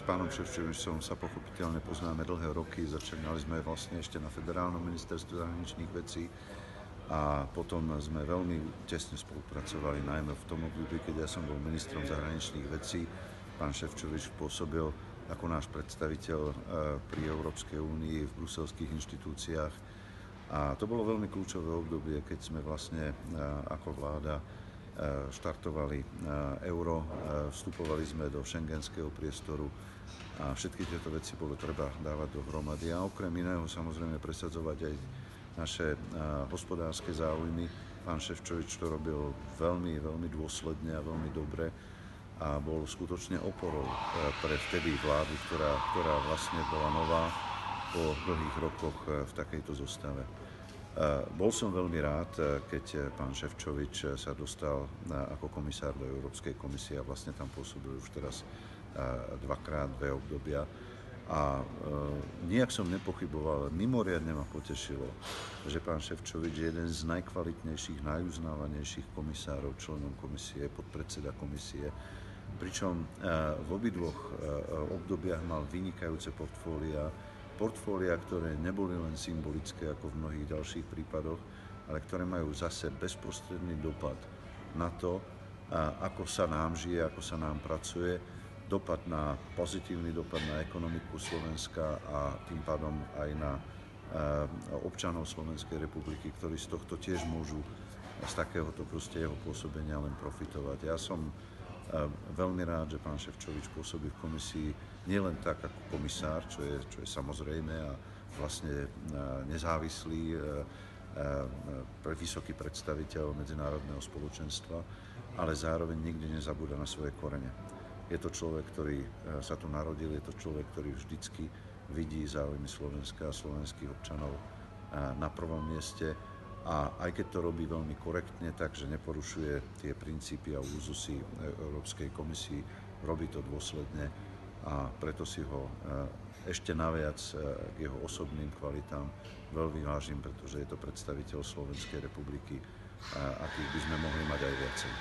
pánom Šefčovičom sa pochopiteľne poznáme dlhé roky. Začínali sme vlastne ešte na federálnom ministerstve zahraničných vecí a potom sme veľmi tesne spolupracovali, najmä v tom období, keď ja som bol ministrom zahraničných vecí. Pán Šefčovič pôsobil ako náš predstaviteľ pri Európskej únii v bruselských inštitúciách. A to bolo veľmi kľúčové obdobie, keď sme vlastne ako vláda štartovali euro, vstupovali sme do schengenského priestoru a všetky tieto veci bolo treba dávať dohromady. A okrem iného samozrejme presadzovať aj naše hospodárske záujmy. Pán Šefčovič to robil veľmi, veľmi dôsledne a veľmi dobre a bol skutočne oporou pre vtedy vládu, ktorá vlastne bola nová po dlhých rokoch v takejto zostave. Bol som veľmi rád, keď pán Šefčovič sa dostal ako komisár do Európskej komisie a vlastne tam pôsobil už teraz dvakrát, dve obdobia. A nijak som nepochyboval, mimoriadne ma potešilo, že pán Šefčovič je jeden z najkvalitnejších, najuznávanejších komisárov, členom komisie, podpredseda komisie. Pričom v obidvoch obdobiach mal vynikajúce portfólia, ktoré neboli len symbolické ako v mnohých ďalších prípadoch, ale ktoré majú zase bezprostredný dopad na to, ako sa nám žije, ako sa nám pracuje, pozitívny dopad na ekonomiku Slovenska a tým pádom aj na občanov Slovenskej republiky, ktorí z tohto tiež môžu z takéhoto proste jeho pôsobenia len profitovať. Ja som veľmi rád, že pán Šefčovič pôsobí v komisii nielen tak ako komisár, čo je samozrejme a vlastne nezávislý vysoký predstaviteľ medzinárodného spoločenstva, ale zároveň nikdy nezabúda na svoje korene. Je to človek, ktorý sa tu narodil, je to človek, ktorý vždycky vidí záujmy Slovenska a slovenských občanov na prvom mieste. A aj keď to robí veľmi korektne, takže neporušuje tie princípy a úzusy Európskej komisii, robí to dôsledne a preto si ho ešte naviac k jeho osobným kvalitám veľmi vážim, pretože je to predstaviteľ Slovenskej republiky a tých by sme mohli mať aj viacej.